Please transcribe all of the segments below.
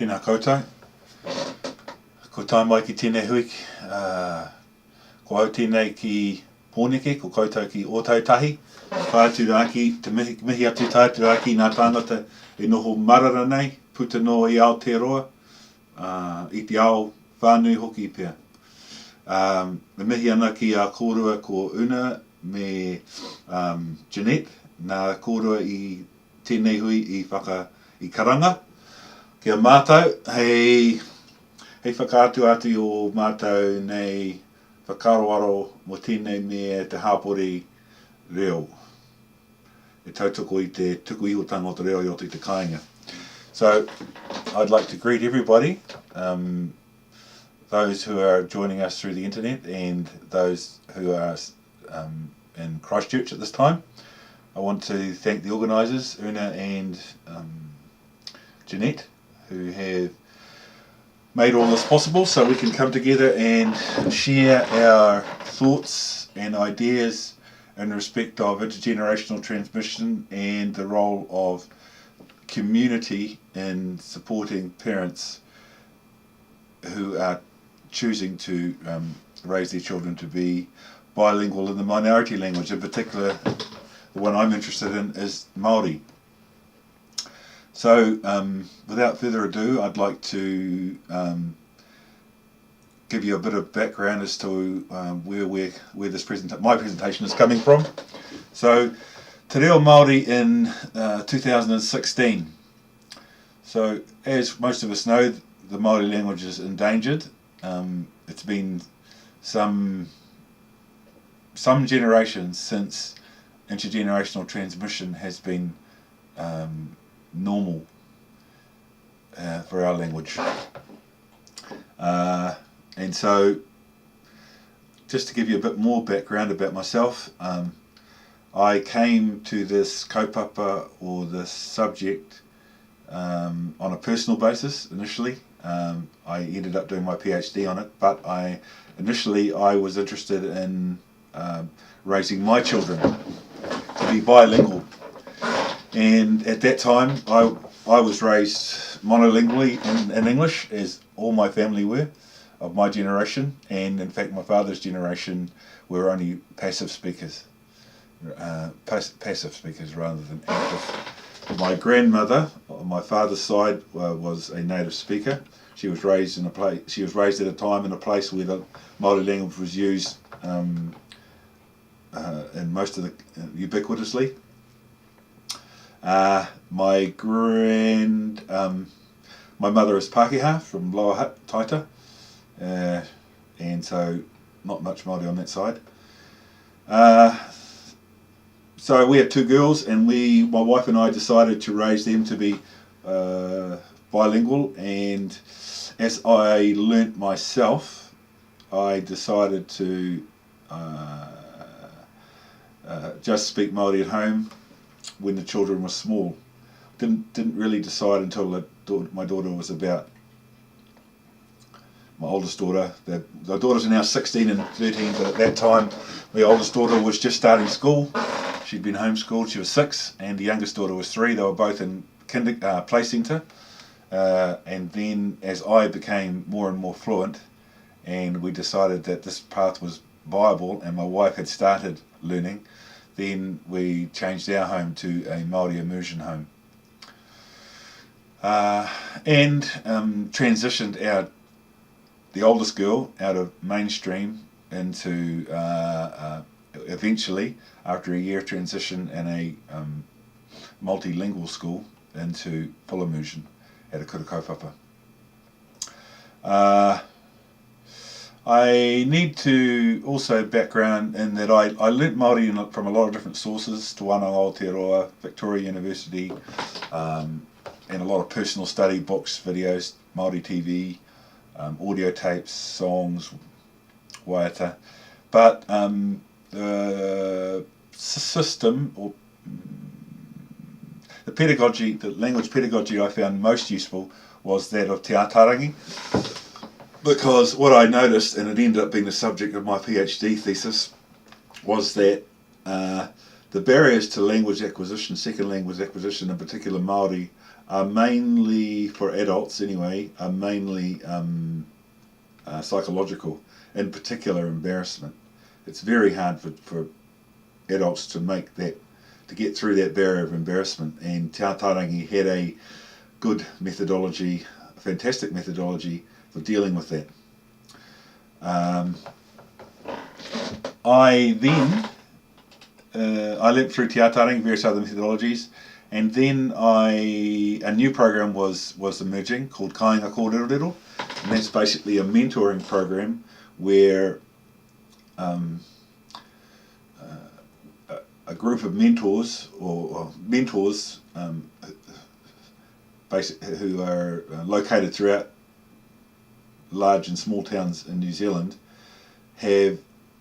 Tēnā koutou. Ko tai mai ki tēnei hui. Ko au tēnei ki Pōneke, ko koutou ki Ōtautahi. Whātu rāki, te mihi atu tātu rāki nā tāngata e noho marara nei, puta no I Aotearoa, I te ao whānui hoki pia. Me mihi ana ki a kōrua ko Una me Jeanette, nā kōrua I tēnei hui I karanga. Kia mātou, hei whakaatu atu o mātou nei whakaroaro mo tēnei mea te hāpori reo. E tautoko I te tuku ihotanga o te reo I o te kāinga. So, I'd like to greet everybody, those who are joining us through the internet and those who are in Christchurch at this time. I want to thank the organisers, Una and Jeanette, who have made all this possible so we can come together and share our thoughts and ideas in respect of intergenerational transmission and the role of community in supporting parents who are choosing to raise their children to be bilingual in the minority language. In particular, the one I'm interested in is Māori. So, without further ado, I'd like to give you a bit of background as to where this my presentation is coming from. So, Te Reo Māori in 2016. So, as most of us know, the Māori language is endangered. It's been some generations since intergenerational transmission has been normal for our language. And so, just to give you a bit more background about myself, I came to this kaupapa or this subject on a personal basis initially. I ended up doing my PhD on it, but initially I was interested in raising my children to be bilingual. And at that time I was raised monolingually in English, as all my family were, of my generation, and in fact my father's generation were only passive speakers rather than active. My grandmother on my father's side was a native speaker. She was raised at a time in a place where the Māori language was used in most of the ubiquitously. My mother is Pākehā from Lower Hutt, Taita, and so not much Māori on that side. So we have two girls, and my wife and I decided to raise them to be bilingual, and as I learnt myself, I decided to just speak Māori at home when the children were small. Didn't really decide until my daughter was about, my oldest daughter, the daughters are now 16 and 13, but at that time my oldest daughter was just starting school. She'd been homeschooled, she was 6, and the youngest daughter was 3. They were both in play centre, and then as I became more and more fluent, and we decided that this path was viable and my wife had started learning, then we changed our home to a Māori immersion home, and transitioned the oldest girl out of mainstream into eventually, after a year transition in a multilingual school, into full immersion at a kura kaupapa. I need to also background in that I learnt Māori from a lot of different sources, Te Wānanga Aotearoa, Victoria University, and a lot of personal study books, videos, Māori TV, audio tapes, songs, waiata. But the system, or the pedagogy, the language pedagogy I found most useful was that of Te Ātarangi, because what I noticed, and it ended up being the subject of my PhD thesis, was that the barriers to language acquisition, second language acquisition, in particular Māori, are mainly, for adults anyway, are mainly psychological, in particular embarrassment. It's very hard for adults to get through that barrier of embarrassment, and Te Tarangi had a good methodology, a fantastic methodology for dealing with that. I learnt through Te Tarangi various other methodologies, and then a new program was emerging called Kāinga Kōrerorero, and that's basically a mentoring program where a group of mentors who are located throughout large and small towns in New Zealand have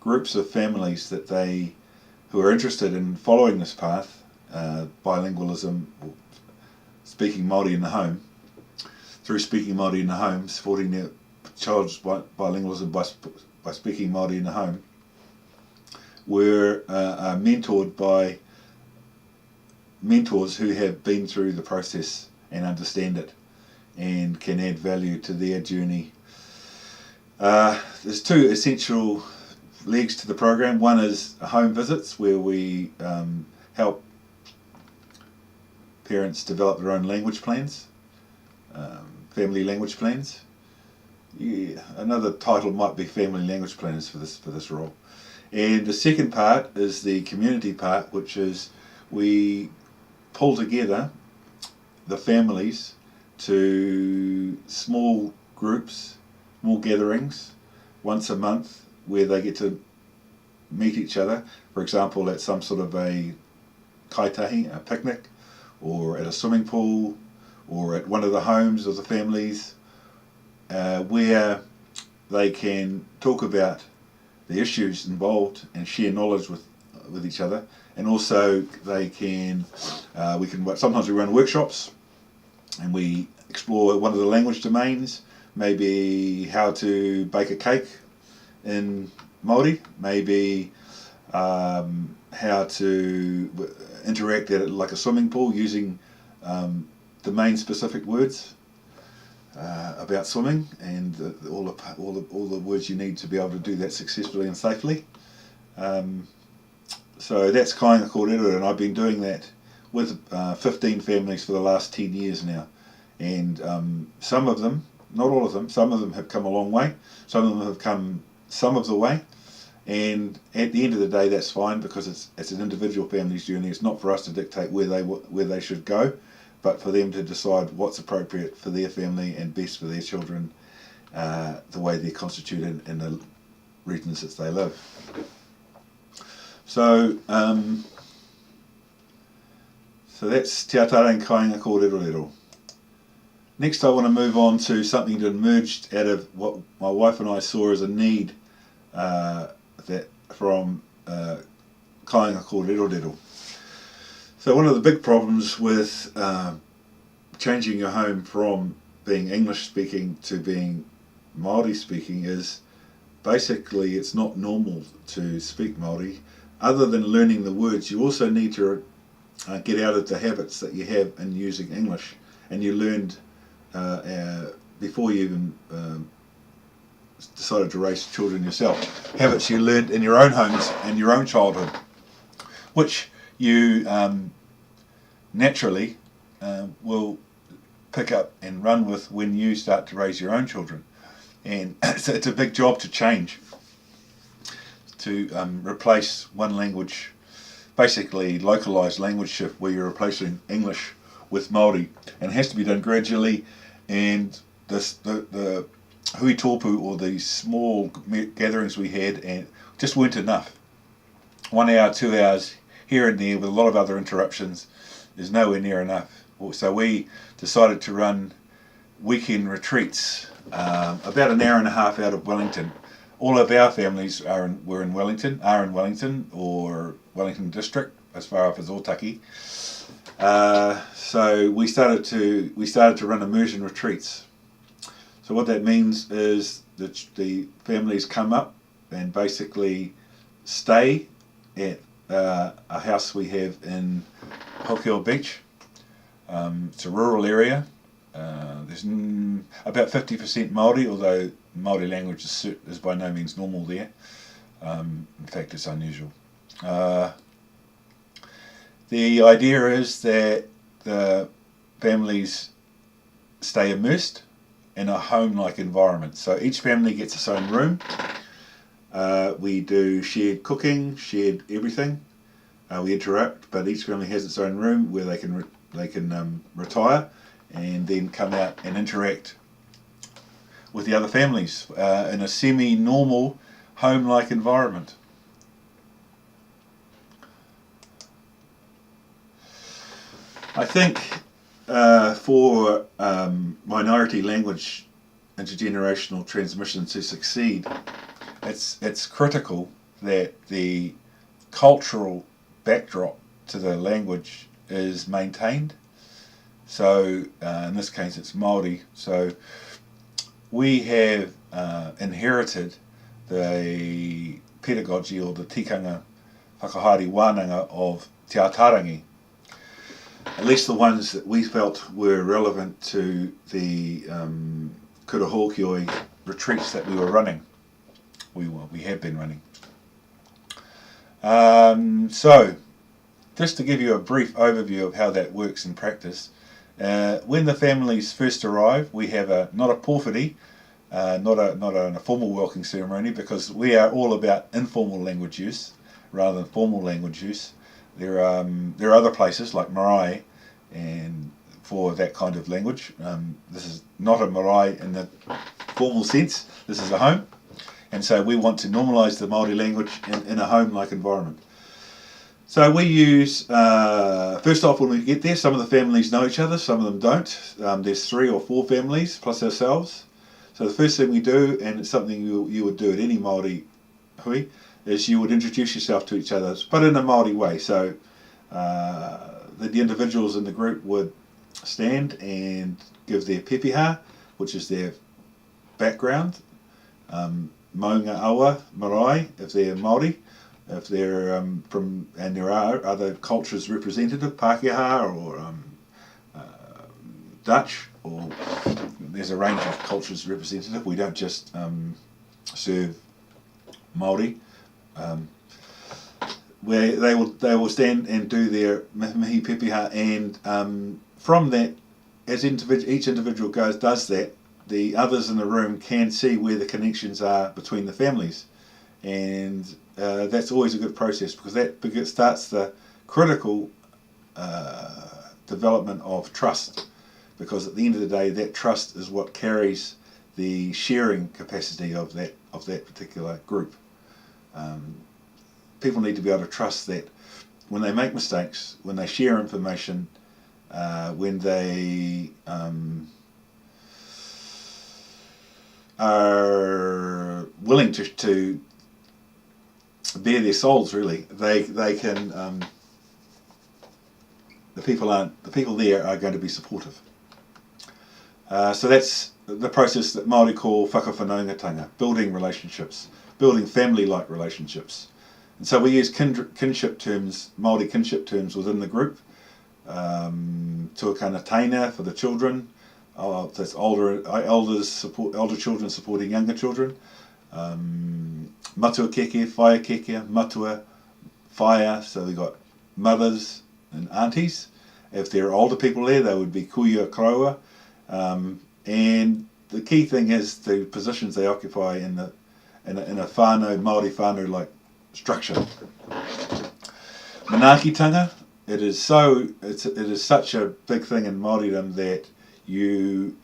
groups of families who are interested in following this path, bilingualism, or speaking Māori in the home, through speaking Māori in the home, supporting their child's bilingualism by speaking Māori in the home, were mentored by mentors who have been through the process and understand it and can add value to their journey. There's two essential legs to the program. One is home visits, where we help parents develop their own language plans, family language plans. Yeah, another title might be family language plans for this role. And the second part is the community part, which is we pull together the families to small groups, small gatherings, once a month, where they get to meet each other, for example at some sort of a kaitahi, a picnic, or at a swimming pool, or at one of the homes of the families, where they can talk about the issues involved and share knowledge with each other. And also sometimes we run workshops and we explore one of the language domains, maybe how to bake a cake in Māori, maybe how to interact at like a swimming pool using domain specific words about swimming, and all the words you need to be able to do that successfully and safely. So that's Kāinga Kōrerorero, and I've been doing that with 15 families for the last 10 years now. And some of them, not all of them, some of them have come a long way, some of them have come some of the way, and at the end of the day that's fine, because it's an individual family's journey. It's not for us to dictate where they should go, but for them to decide what's appropriate for their family and best for their children, the way they're constituted in the regions that they live. So that's Te Tarangi Kāinga Kōrerorero. Next I want to move on to something that emerged out of what my wife and I saw as a need from Kāinga Kōrerorero. So one of the big problems with changing your home from being English speaking to being Māori speaking is basically it's not normal to speak Māori. Other than learning the words, you also need to get out of the habits that you have in using English, and you learned before you even decided to raise children yourself, habits you learned in your own homes and your own childhood, which you naturally will pick up and run with when you start to raise your own children. And so it's a big job to change, to replace one language, basically localised language shift, where you're replacing English with Māori, and it has to be done gradually. And the hui tōpu, or the small gatherings we had, and just weren't enough. 1 hour, 2 hours here and there with a lot of other interruptions is nowhere near enough. So we decided to run weekend retreats about an hour and a half out of Wellington. All of our families are in Wellington or Wellington district, as far up as Otaki. So we started to run immersion retreats. So what that means is that the families come up and basically stay at a house we have in Hokianga Beach. It's a rural area. There's about 50% Māori, although Māori language is by no means normal there. In fact, it's unusual. The idea is that the families stay immersed in a home-like environment. So each family gets its own room. We do shared cooking, shared everything. We interact, but each family has its own room where they can retire and then come out and interact with the other families in a semi-normal home-like environment. I think for minority language intergenerational transmission to succeed, it's critical that the cultural backdrop to the language is maintained. So in this case it's Māori. So we have inherited the pedagogy or the tikanga whakahari wānanga of Te Atarangi, at least the ones that we felt were relevant to the Kurahokioi retreats that we were running. We have been running. So, just to give you a brief overview of how that works in practice, when the families first arrive, we have not a pōwhiri, not a formal welcoming ceremony, because we are all about informal language use rather than formal language use. There are other places like marae and for that kind of language. This is not a marae in the formal sense. This is a home, and so we want to normalise the Māori language in a home-like environment. So we use, first off, when we get there, some of the families know each other, some of them don't. There's 3 or 4 families plus ourselves. So the first thing we do, and it's something you would do at any Māori hui, is you would introduce yourself to each other, but in a Māori way. So the individuals in the group would stand and give their pepeha, which is their background, maunga awa, marae, if they're Māori, if they're from, and there are other cultures representative, Pākehā or Dutch, or there's a range of cultures representative. We don't just serve Māori. Where they will stand and do their mihi pepeha, and from that, as each individual does that, the others in the room can see where the connections are between the families, and that's always a good process, because that starts the critical development of trust, because at the end of the day, that trust is what carries the sharing capacity of that particular group. People need to be able to trust that when they make mistakes, when they share information, when they are willing to bare their souls, really, they can. The people there are going to be supportive. So that's the process that Māori call whakawhanaungatanga, building relationships, building family-like relationships. And so we use kinship terms, Māori kinship terms within the group. Tuakana taina for the children, that's older children supporting younger children. Matua keke, whaia keke, matua, whaia, so we've got mothers and aunties. If there are older people there, they would be kuia kraua. And the key thing is the positions they occupy in a whānau, Māori whānau-like structure. Manaakitanga, it is such a big thing in Māoridom that you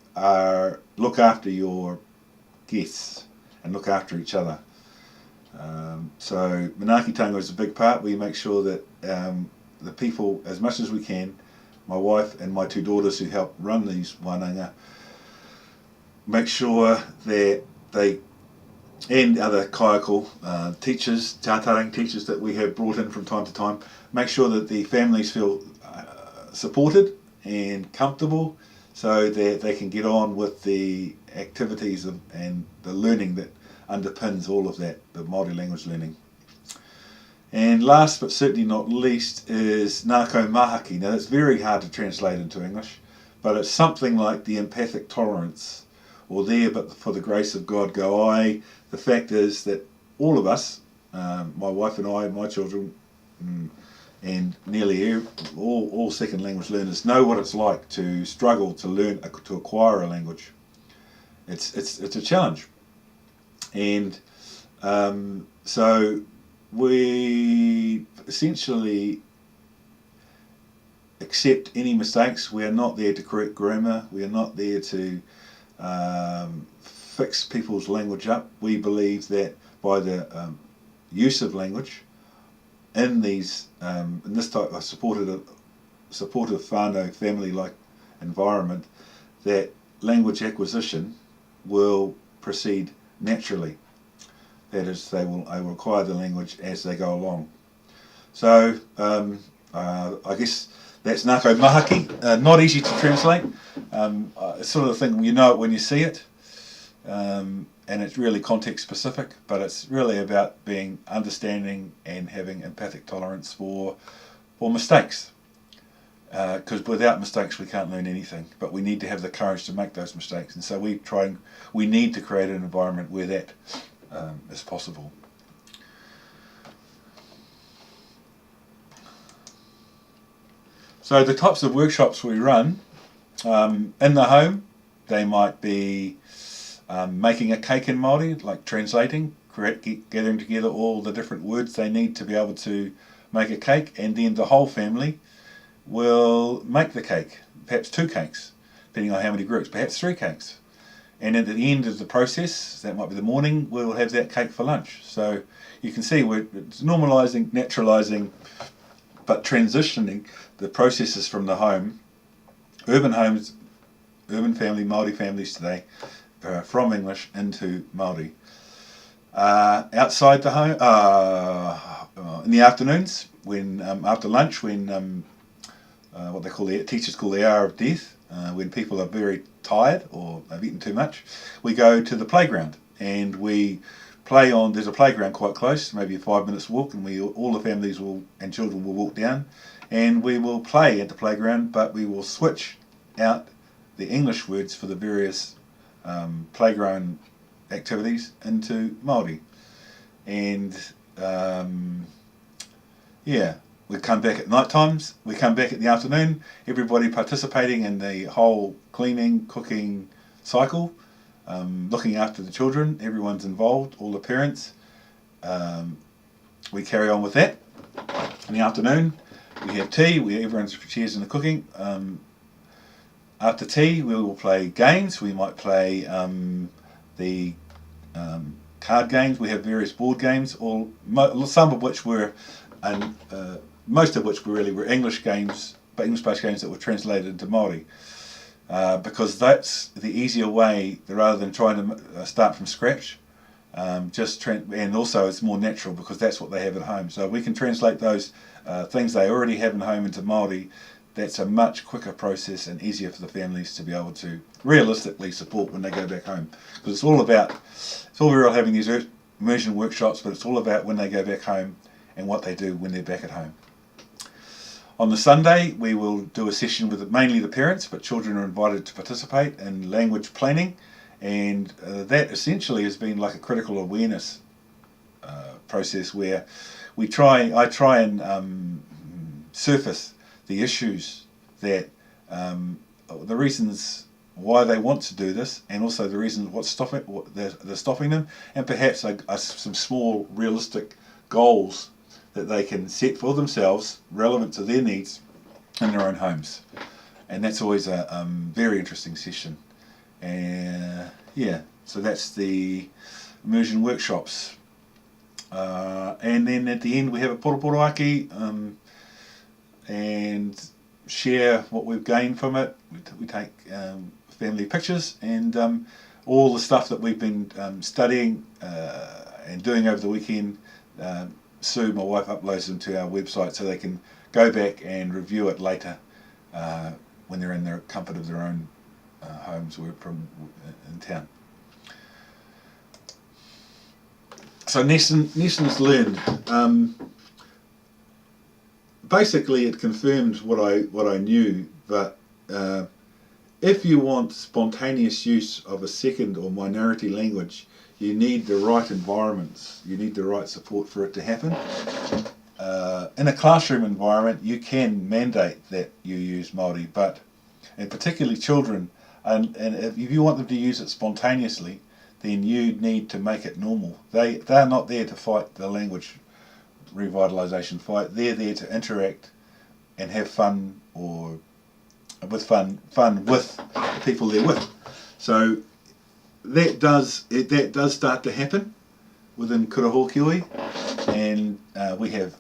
look after your guests and look after each other. So manaakitanga is a big part. We make sure that the people, as much as we can, my wife and my 2 daughters who help run these wānanga, make sure that they, and other kaiako teachers, Te Atarangi teachers that we have brought in from time to time, make sure that the families feel supported and comfortable, so that they can get on with the activities and the learning that underpins all of that, the Māori language learning. And last but certainly not least is Nāko Mahaki. Now that's very hard to translate into English, but it's something like the empathic tolerance, or there but for the grace of God go I. The fact is that all of us, my wife and I, my children, and nearly all second language learners know what it's like to struggle to learn, to acquire a language. It's a challenge, and so we essentially accept any mistakes. We are not there to correct grammar. We are not there to fix people's language up. We believe that by the use of language in these in this type of supportive whānau family-like environment, that language acquisition will proceed naturally. That is, they will acquire the language as they go along. So I guess that's Nāko Mahaki. Not easy to translate. It's sort of the thing, you know it when you see it, and it's really context specific, but it's really about being understanding and having empathic tolerance for mistakes. Because without mistakes we can't learn anything, but we need to have the courage to make those mistakes, and so we need to create an environment where that is possible. So the types of workshops we run in the home, they might be making a cake in Māori, like translating, gathering together all the different words they need to be able to make a cake, and then the whole family will make the cake, perhaps 2 cakes, depending on how many groups, perhaps 3 cakes. And at the end of the process, that might be the morning, we'll have that cake for lunch. So you can see it's normalising, naturalising, but transitioning the processes from the home, urban homes, urban family, Māori families today, from English into Māori. Outside the home, in the afternoons, when after lunch, when what they call teachers call the hour of death, when people are very tired or they've eaten too much, we go to the playground and we play on. There's a playground quite close, maybe a 5 minutes walk, and all the families and children will walk down, and we will play at the playground, but we will switch out the English words for the various playground activities into Māori. And we come back at night times, we come back at the afternoon, everybody participating in the whole cleaning, cooking cycle, looking after the children, everyone's involved, all the parents. We carry on with that. In the afternoon, we have tea, everyone shares in the cooking. After tea, we will play games. We might play the card games. We have various board games, some of which were, and most of which were English games, but English-based games that were translated into Māori, because that's the easier way, rather than trying to start from scratch. And also it's more natural because that's what they have at home. So we can translate those things they already have at home into Māori. That's a much quicker process and easier for the families to be able to realistically support when they go back home. Because it's all very well having these immersion workshops, but it's all about when they go back home and what they do when they're back at home. On the Sunday, we will do a session with mainly the parents, but children are invited to participate in language planning, and that essentially has been like a critical awareness process where I try and surface the issues that the reasons why they want to do this, and also the reasons they're stopping them, and perhaps some small realistic goals that they can set for themselves relevant to their needs in their own homes. And that's always a very interesting session. And so that's the immersion workshops. And then at the end we have a poroporo aki, and share what we've gained from it. We take family pictures, and all the stuff that we've been studying and doing over the weekend, Sue, my wife, uploads them to our website so they can go back and review it later when they're in the comfort of their own homes or in town. So lessons learned. basically it confirmed what I knew, but if you want spontaneous use of a second or minority language, you need the right environments, you need the right support for it to happen. In a classroom environment, you can mandate that you use Māori, and particularly children, and if you want them to use it spontaneously, then you need to make it normal. They're not there to fight the language revitalisation fight. They're there to interact and have fun, or with fun with the people they're with. So that does start to happen within Kurahokioi, and we have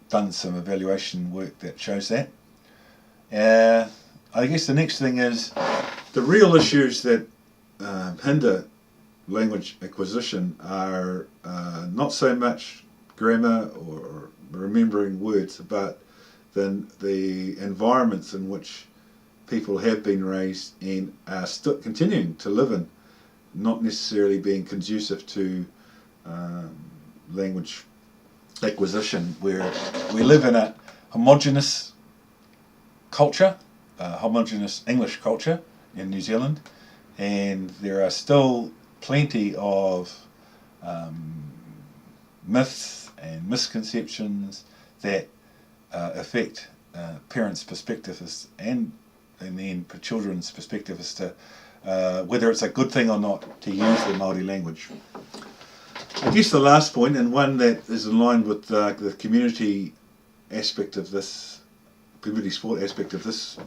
done some evaluation work that shows that. I guess the next thing is the real issues that hinder language acquisition are not so much grammar or remembering words, but then the environments in which people have been raised and are still continuing to live in, not necessarily being conducive to language acquisition, where we live in a homogenous culture, homogenous English culture in New Zealand, and there are still plenty of myths and misconceptions that affect parents' perspective and then children's perspective as to whether it's a good thing or not to use the Māori language. I guess the last point, and one that is in line with the community aspect of this, community sport aspect of this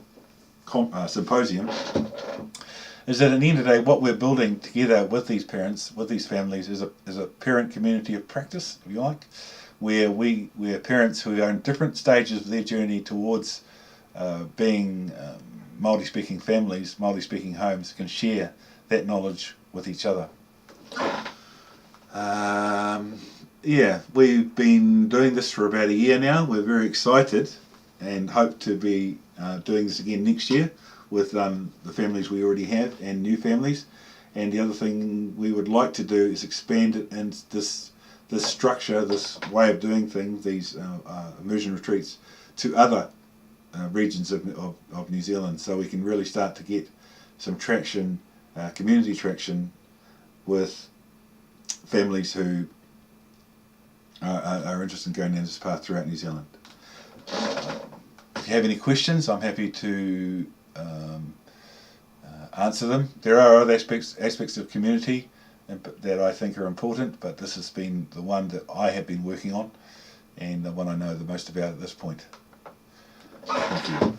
symposium, is that at the end of the day, what we're building together with these parents, with these families, is a parent community of practice, if you like, where we're parents who are in different stages of their journey towards being Māori-speaking families, Māori-speaking homes, can share that knowledge with each other. Yeah, we've been doing this for about a year now. We're very excited and hope to be doing this again next year with the families we already have and new families. And the other thing we would like to do is expand it into this structure, this way of doing things, these immersion retreats, to other regions of New Zealand, so we can really start to get some traction, community traction, with families who are interested in going down this path throughout New Zealand. If you have any questions, I'm happy to answer them. There are other aspects of community that I think are important, but this has been the one that I have been working on and the one I know the most about at this point. Thank you.